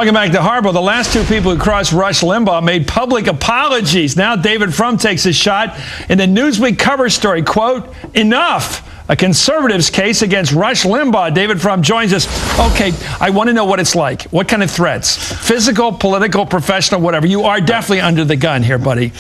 Welcome back to Harbaugh. The last two people who crossed Rush Limbaugh made public apologies. Now David Frum takes a shot in the Newsweek cover story, quote, "Enough. A conservative's case against Rush Limbaugh." David Frum joins us. Okay, I want to know what it's like. What kind of threats? Physical, political, professional, whatever. You are definitely under the gun here, buddy.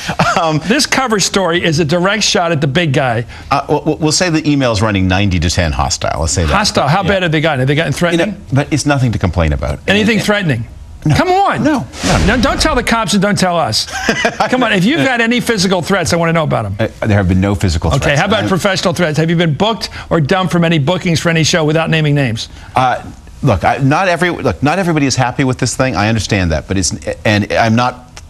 This cover story is a direct shot at the big guy. We'll say the email's running 90 to 10 hostile. Let's say that. Hostile. How bad have they gotten? Have they gotten threatening? You know, but it's nothing to complain about. Anything threatening? No. Come on. No. Don't tell the cops and don't tell us. Come on. If you've got any physical threats, I want to know about them. There have been no physical threats. Okay. How about professional threats? Have you been booked or dumped from any bookings for any show without naming names? Look, not everybody is happy with this thing. I understand that, but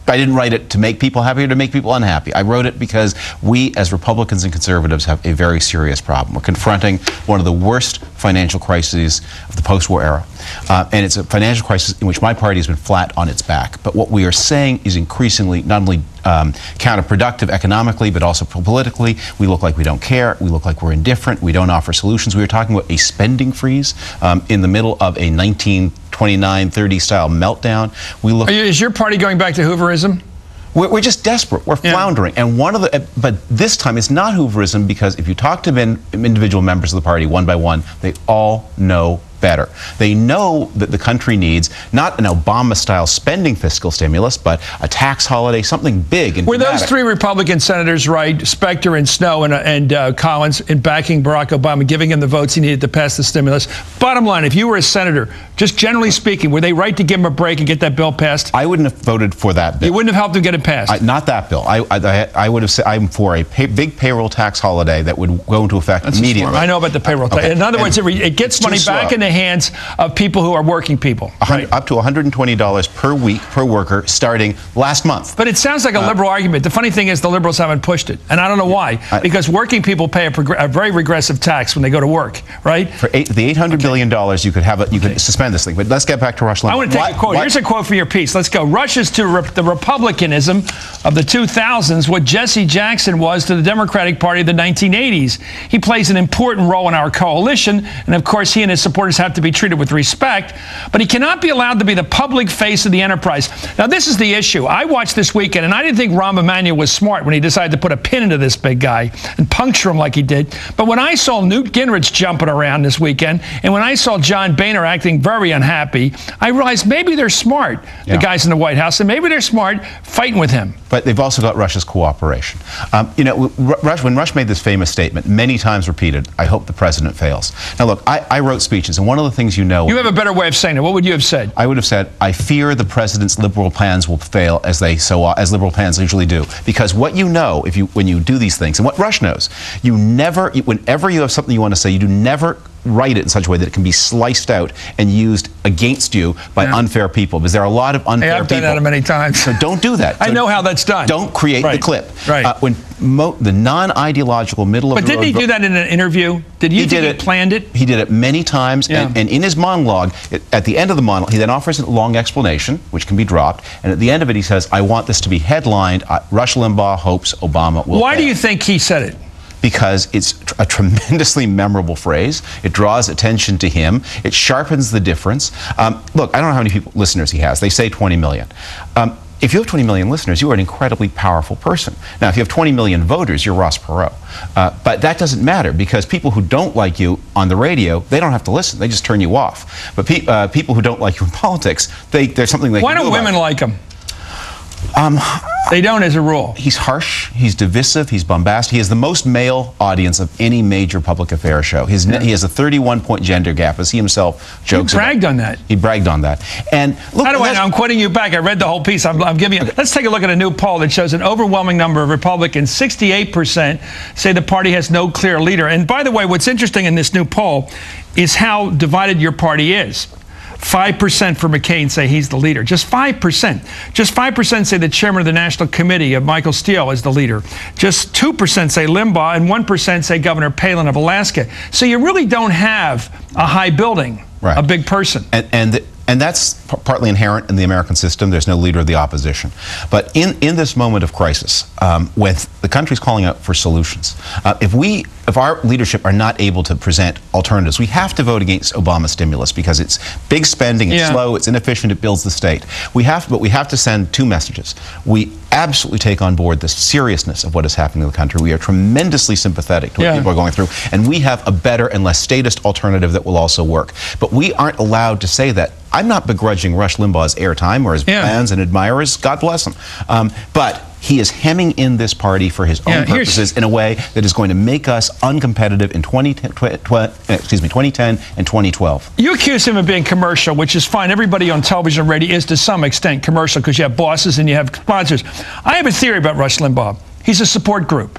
I didn't write it to make people happy or to make people unhappy. I wrote it because we, as Republicans and conservatives, have a very serious problem. We're confronting one of the worst financial crises of the post-war era. And it's a financial crisis in which my party has been flat on its back. But what we are saying is increasingly not only counterproductive economically, but also politically. We look like we don't care. We look like we're indifferent. We don't offer solutions. We were talking about a spending freeze in the middle of a 1929-30 style meltdown. Is your party going back to Hooverism? We're just desperate. We're floundering. And but this time it's not Hooverism, because if you talk to individual members of the party one by one, they all know better. They know that the country needs not an Obama-style spending fiscal stimulus, but a tax holiday, something big and dramatic. Were those three Republican senators right, Specter and Snow and Collins, in backing Barack Obama, giving him the votes he needed to pass the stimulus? Bottom line, if you were a senator, just generally speaking, were they right to give him a break and get that bill passed? I wouldn't have voted for that bill. You wouldn't have helped him get it passed? Not that bill. I would have said I'm for a big payroll tax holiday that would go into effect immediately. I know about the payroll tax. In other words, it gets money back in the hands of people who are working people. Right? Up to $120 per week per worker starting last month. But it sounds like a liberal argument. The funny thing is the liberals haven't pushed it. And I don't know why. Because working people pay a very regressive tax when they go to work, right? For the $800 billion, you could suspend this thing. But let's get back to Rush Limbaugh. I want to take a quote. Here's a quote from your piece. Let's go. Rush is to the Republicanism of the 2000s what Jesse Jackson was to the Democratic Party of the 1980s. He plays an important role in our coalition, and of course he and his supporters have to be treated with respect, but he cannot be allowed to be the public face of the enterprise. Now, this is the issue. I watched this weekend, and I didn't think Rahm Emanuel was smart when he decided to put a pin into this big guy and puncture him like he did. But when I saw Newt Gingrich jumping around this weekend, and when I saw John Boehner acting very unhappy, I realized maybe they're smart, the guys in the White House, and maybe they're smart fighting with him. But they've also got Rush's cooperation. When Rush made this famous statement, many times repeated, "I hope the president fails." Now, look, I wrote speeches, and one of the things you have a better way of saying it. What would you have said? I would have said, "I fear the president's liberal plans will fail as liberal plans usually do." Because what you know, when you do these things, and what Rush knows, whenever you have something you want to say, you do never write it in such a way that it can be sliced out and used against you by unfair people, because there are a lot of unfair people. I've done that many times. So don't do that. I know how that's done. Don't create the clip. Right. When the non-ideological middle of the road. But didn't he do that in an interview? Did you think he planned it? He did it many times, and in his monologue, at the end of the monologue, he then offers a long explanation, which can be dropped, and at the end of it he says, "I want this to be headlined, Rush Limbaugh hopes Obama will fail." Why do you think he said it? Because it's a tremendously memorable phrase. It draws attention to him. It sharpens the difference. Look, I don't know how many listeners he has. They say 20 million. If you have 20 million listeners, you are an incredibly powerful person. Now, if you have 20 million voters, you're Ross Perot. But that doesn't matter, because people who don't like you on the radio, they don't have to listen. They just turn you off. But people who don't like you in politics, there's something they can do. Why don't women like him? They don't, as a rule. He's harsh, he's divisive, he's bombastic. He has the most male audience of any major public affairs show. He has a 31-point gender gap, as he himself jokes about. He bragged on that. He bragged on that. And look, how do I know? I'm quoting you back. I read the whole piece. I'm giving you. Let's take a look at a new poll that shows an overwhelming number of Republicans, 68%, say the party has no clear leader. And by the way, what's interesting in this new poll is how divided your party is. 5% for McCain say he's the leader. Just 5%. Just 5% say the chairman of the National Committee, Michael Steele, is the leader. Just 2% say Limbaugh, and 1% say Governor Palin of Alaska. So you really don't have a high building, a big person. And And that's partly inherent in the American system. There's no leader of the opposition. But in this moment of crisis, with the country's calling out for solutions, if our leadership are not able to present alternatives, we have to vote against Obama stimulus because it's big spending, it's slow, it's inefficient, it builds the state. But we have to send two messages. We absolutely take on board the seriousness of what is happening in the country. We are tremendously sympathetic to what people are going through, and we have a better and less statist alternative that will also work. But we aren't allowed to say that. I'm not begrudging Rush Limbaugh's airtime or his fans and admirers. God bless him. But he is hemming in this party for his own purposes in a way that is going to make us uncompetitive in 2010 and 2012. You accuse him of being commercial, which is fine. Everybody on television and radio is to some extent commercial because you have bosses and you have sponsors. I have a theory about Rush Limbaugh. He's a support group.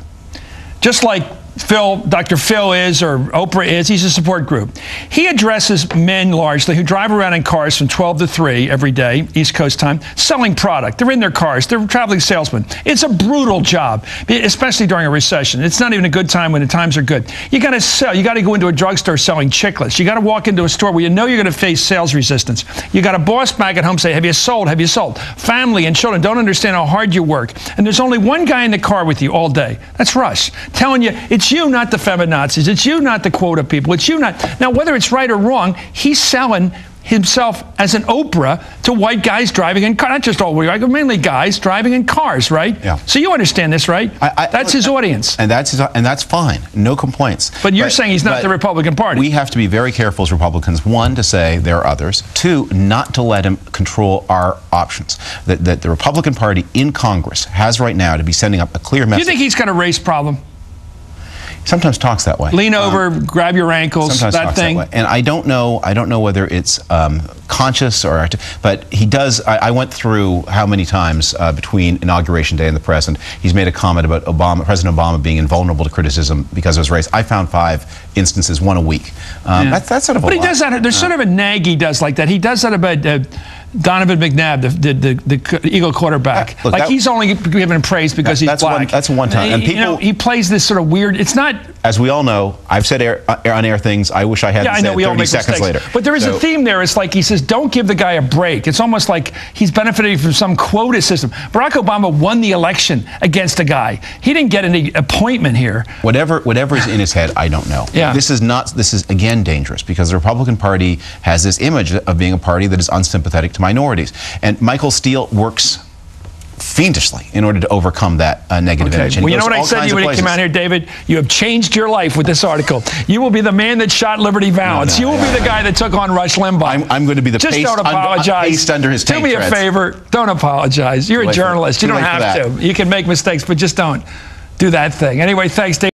Just like Dr. Phil is or Oprah is, he's a support group. He addresses men largely who drive around in cars from 12 to 3 every day, East Coast time, selling product. They're in their cars. They're traveling salesmen. It's a brutal job, especially during a recession. It's not even a good time when the times are good. You got to sell. You got to go into a drugstore selling chiclets. You got to walk into a store where you know you're going to face sales resistance. You got a boss back at home say, have you sold? Have you sold? Family and children don't understand how hard you work. And there's only one guy in the car with you all day. That's Rush, telling you, it's you, not the feminazis. It's you, not the quota people. It's you, not. Now, whether it's right or wrong, he's selling himself as an Oprah to white guys driving in cars. Not just all white, mainly guys driving in cars, right? Yeah. So you understand this, right? That's his audience. And that's fine. No complaints. But you're saying he's not the Republican Party. We have to be very careful as Republicans, one, to say there are others, two, not to let him control our options. That the Republican Party in Congress has right now to be sending up a clear message. Do you think he's got a race problem? Sometimes talks that way. Lean over, grab your ankles, that thing. That way. And I don't know whether it's conscious or, but he does. I went through how many times between Inauguration Day and the present he's made a comment about President Obama being invulnerable to criticism because of his race. I found 5 instances, one a week. That's sort of. But he does that. There's sort of a nag he does like that. He does that about Donovan McNabb, the Eagle quarterback. Look, he's only given praise because he's black. That's one time. And people, he plays this sort of weird. It's not. As we all know, I've said on-air things I wish I hadn't said 30 seconds later. But there is a theme there. It's like he says, don't give the guy a break. It's almost like he's benefiting from some quota system. Barack Obama won the election against a guy. He didn't get any appointment here. Whatever is in his head, I don't know. Yeah. This is again dangerous because the Republican Party has this image of being a party that is unsympathetic to minorities. And Michael Steele works fiendishly in order to overcome that negative image. And well, you know what I said to you when you came out here, David? You have changed your life with this article. You will be the man that shot Liberty Valance. You will be the guy that took on Rush Limbaugh. I'm going to be the paste under his tank. Do me a favor. Don't apologize. You're a journalist. You don't have to. You can make mistakes, but just don't do that thing. Anyway, thanks, David.